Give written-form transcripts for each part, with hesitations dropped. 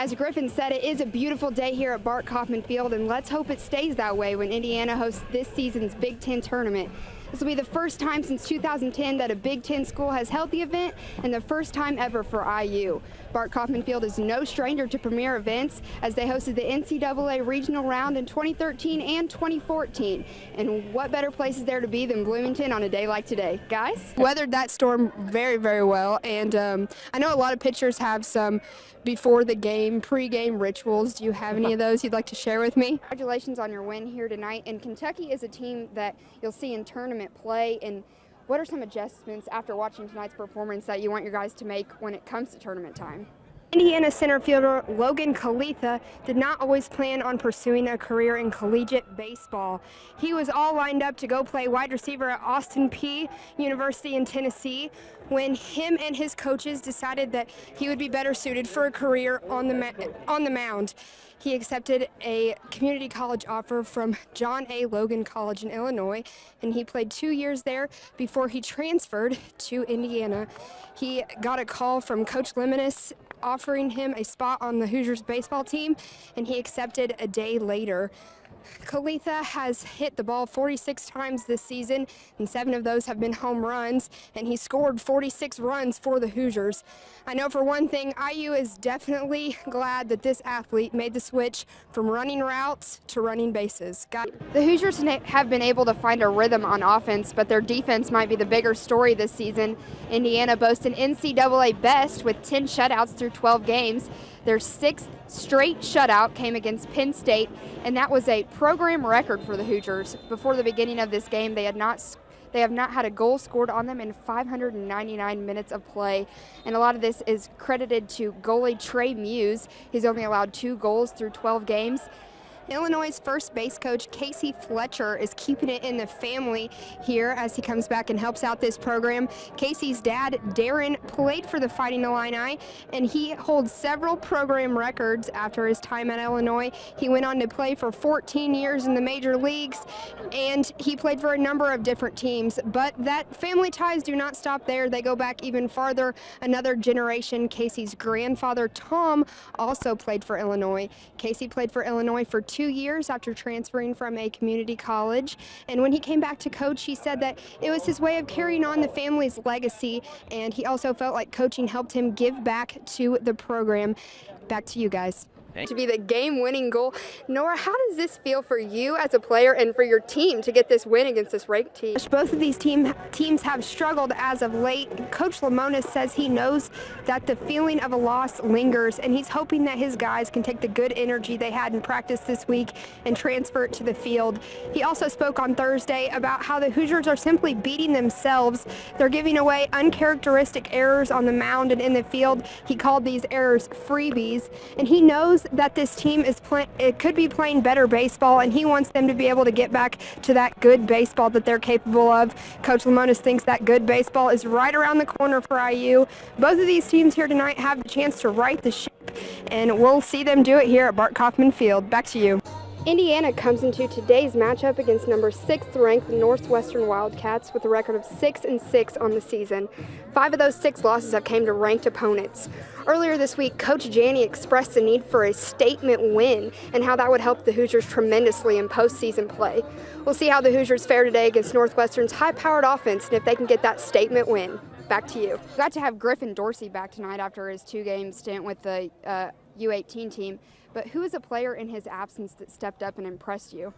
As Griffin said, it is a beautiful day here at Bart Kaufman Field, and let's hope it stays that way when Indiana hosts this season's Big Ten tournament. This will be the first time since 2010 that a Big Ten school has held the event, and the first time ever for IU. Bart Kaufman Field is no stranger to premier events, as they hosted the NCAA regional round in 2013 and 2014. And what better place is there to be than Bloomington on a day like today? Guys? Weathered that storm very, very well, and I know a lot of pitchers have some before the game, pre-game rituals. Do you have any of those you'd like to share with me? Congratulations on your win here tonight. And Kentucky is a team that you'll see in tournament play. And what are some adjustments after watching tonight's performance that you want your guys to make when it comes to tournament time? Indiana center fielder Logan Kalitha did not always plan on pursuing a career in collegiate baseball. He was all lined up to go play wide receiver at Austin Peay University in Tennessee when him and his coaches decided that he would be better suited for a career on the mound. He accepted a community college offer from John A. Logan College in Illinois, and he played 2 years there before he transferred to Indiana. He got a call from Coach Leminis offering him a spot on the Hoosiers baseball team, and he accepted a day later. Kalitha has hit the ball 46 times this season, and 7 of those have been home runs, and he scored 46 runs for the Hoosiers. I know for one thing, IU is definitely glad that this athlete made the switch from running routes to running bases. The Hoosiers have been able to find a rhythm on offense, but their defense might be the bigger story this season. Indiana boasts an NCAA best with 10 shutouts through 12 games. Their 6th straight shutout came against Penn State, and that was a program record for the Hoosiers. Before the beginning of this game, they have not had a goal scored on them in 599 minutes of play, and a lot of this is credited to goalie Trey Muse. He's only allowed 2 goals through 12 games. Illinois' first base coach, Casey Fletcher, is keeping it in the family here as he comes back and helps out this program. Casey's dad, Darren, played for the Fighting Illini, and he holds several program records after his time at Illinois. He went on to play for 14 years in the major leagues, and he played for a number of different teams. But that family ties do not stop there. They go back even farther, another generation. Casey's grandfather, Tom, also played for Illinois. Casey played for Illinois for 2 years after transferring from a community college, and when he came back to coach, he said that it was his way of carrying on the family's legacy, and he also felt like coaching helped him give back to the program. Back to you guys. To be the game-winning goal. Nora, how does this feel for you as a player and for your team to get this win against this ranked team? Both of these teams have struggled as of late. Coach Lemonis says he knows that the feeling of a loss lingers, and he's hoping that his guys can take the good energy they had in practice this week and transfer it to the field. He also spoke on Thursday about how the Hoosiers are simply beating themselves. They're giving away uncharacteristic errors on the mound and in the field. He called these errors freebies, and he knows that this team could be playing better baseball, and he wants them to be able to get back to that good baseball that they're capable of. Coach Lemonis thinks that good baseball is right around the corner for IU. Both of these teams here tonight have the chance to right the ship, and we'll see them do it here at Bart Kaufman Field. Back to you. Indiana comes into today's matchup against number 6th ranked Northwestern Wildcats with a record of 6-6 on the season. 5 of those 6 losses have come to ranked opponents. Earlier this week, Coach Janney expressed the need for a statement win and how that would help the Hoosiers tremendously in postseason play. We'll see how the Hoosiers fare today against Northwestern's high-powered offense and if they can get that statement win. Back to you. Got to have Griffin Dorsey back tonight after his 2-game stint with the U18 team. But who is a player in his absence that stepped up and impressed you?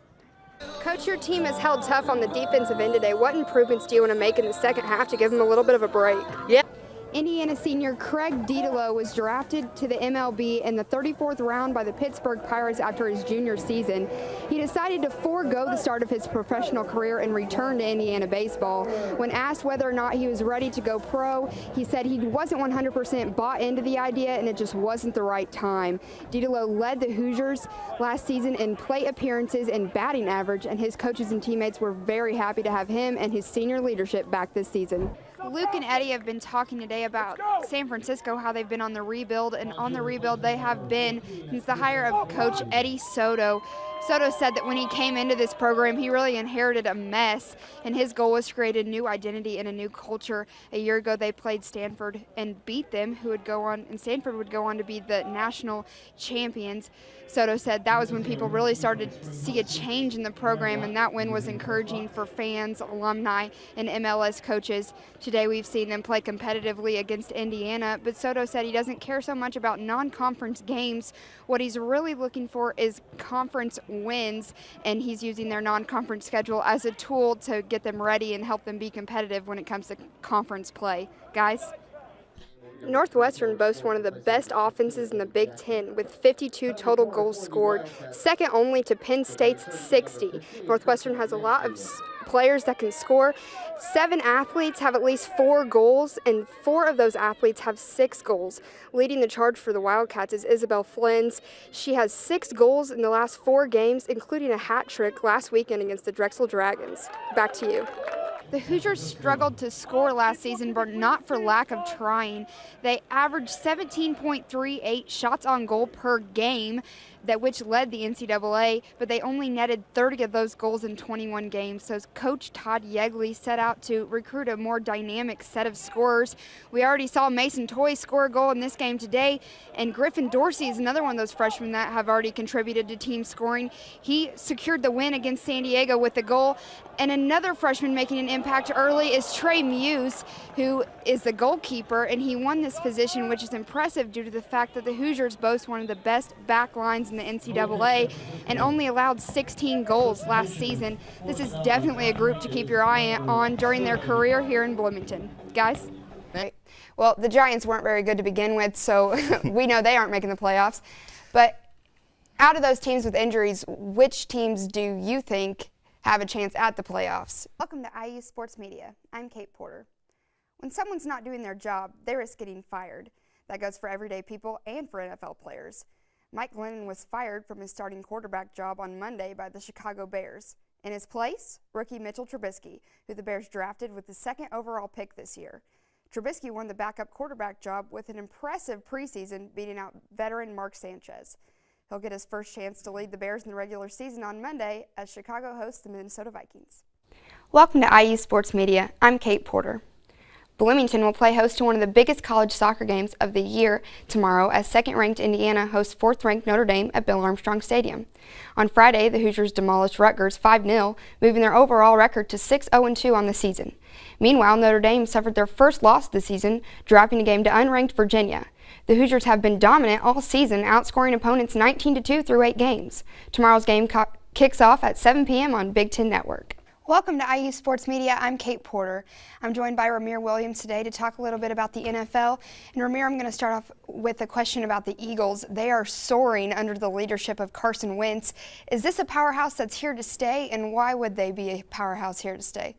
Coach, your team has held tough on the defensive end today. What improvements do you want to make in the second half to give them a little bit of a break? Yeah. Indiana senior Craig Dedelo was drafted to the MLB in the 34th round by the Pittsburgh Pirates after his junior season. He decided to forego the start of his professional career and return to Indiana baseball. When asked whether or not he was ready to go pro, he said he wasn't 100% bought into the idea and it just wasn't the right time. Dedelo led the Hoosiers last season in plate appearances and batting average, and his coaches and teammates were very happy to have him and his senior leadership back this season. Luke and Eddie have been talking today about San Francisco, how they've been on the rebuild, and on the rebuild they have been since the hire of Coach Eddie Soto. Soto said that when he came into this program, he really inherited a mess, and his goal was to create a new identity and a new culture. A year ago, they played Stanford and beat them, and Stanford would go on to be the national champions. Soto said that was when people really started to see a change in the program, and that win was encouraging for fans, alumni, and MLS coaches. Today, we've seen them play competitively against Indiana, but Soto said he doesn't care so much about non-conference games. What he's really looking for is conference wins, and he's using their non-conference schedule as a tool to get them ready and help them be competitive when it comes to conference play. Guys? Northwestern boasts one of the best offenses in the Big Ten with 52 total goals scored, second only to Penn State's 60. Northwestern has a lot of players that can score. 7 athletes have at least 4 goals, and 4 of those athletes have 6 goals. Leading the charge for the Wildcats is Isabel Flins. She has 6 goals in the last 4 games, including a hat trick last weekend against the Drexel Dragons. Back to you. The Hoosiers struggled to score last season, but not for lack of trying. They averaged 17.38 shots on goal per game, which led the NCAA, but they only netted 30 of those goals in 21 games. So Coach Todd Yegley set out to recruit a more dynamic set of scorers. We already saw Mason Toy score a goal in this game today, and Griffin Dorsey is another one of those freshmen that have already contributed to team scoring. He secured the win against San Diego with a goal. And another freshman making an impact early is Trey Muse, who is the goalkeeper, and he won this position, which is impressive due to the fact that the Hoosiers boast one of the best back lines in the NCAA and only allowed 16 goals last season. This is definitely a group to keep your eye on during their career here in Bloomington. Guys? Well, the Giants weren't very good to begin with, so we know they aren't making the playoffs. But out of those teams with injuries, which teams do you think have a chance at the playoffs? Welcome to IU Sports Media. I'm Kate Porter. When someone's not doing their job, they risk getting fired. That goes for everyday people and for NFL players. Mike Glennon was fired from his starting quarterback job on Monday by the Chicago Bears. In his place, rookie Mitchell Trubisky, who the Bears drafted with the 2nd overall pick this year. Trubisky won the backup quarterback job with an impressive preseason, beating out veteran Mark Sanchez. He'll get his first chance to lead the Bears in the regular season on Monday as Chicago hosts the Minnesota Vikings. Welcome to IU Sports Media. I'm Kate Porter. Bloomington will play host to one of the biggest college soccer games of the year tomorrow as 2nd-ranked Indiana hosts 4th-ranked Notre Dame at Bill Armstrong Stadium. On Friday, the Hoosiers demolished Rutgers 5-0, moving their overall record to 6-0-2 on the season. Meanwhile, Notre Dame suffered their first loss of the season, dropping the game to unranked Virginia. The Hoosiers have been dominant all season, outscoring opponents 19-2 through 8 games. Tomorrow's game kicks off at 7 p.m. on Big Ten Network. Welcome to IU Sports Media. I'm Kate Porter. I'm joined by Ramir Williams today to talk a little bit about the NFL. And Ramir, I'm going to start off with a question about the Eagles. They are soaring under the leadership of Carson Wentz. Is this a powerhouse that's here to stay, and why would they be a powerhouse here to stay?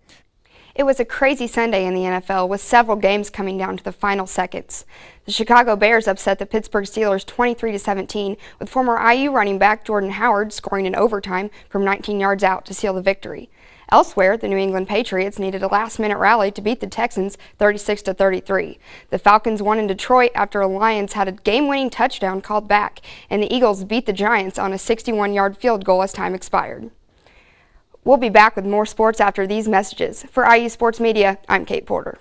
It was a crazy Sunday in the NFL with several games coming down to the final seconds. The Chicago Bears upset the Pittsburgh Steelers 23-17 with former IU running back Jordan Howard scoring in overtime from 19 yards out to seal the victory. Elsewhere, the New England Patriots needed a last-minute rally to beat the Texans 36-33. The Falcons won in Detroit after the Lions had a game-winning touchdown called back, and the Eagles beat the Giants on a 61-yard field goal as time expired. We'll be back with more sports after these messages. For IU Sports Media, I'm Kate Porter.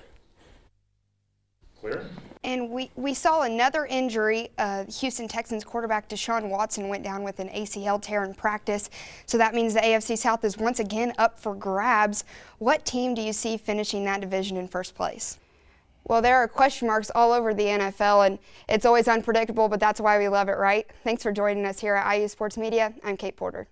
Clear? And we saw another injury. Houston Texans quarterback Deshaun Watson went down with an ACL tear in practice. So that means the AFC South is once again up for grabs. What team do you see finishing that division in first place? Well, there are question marks all over the NFL, and it's always unpredictable, but that's why we love it, right? Thanks for joining us here at IU Sports Media. I'm Kate Porter.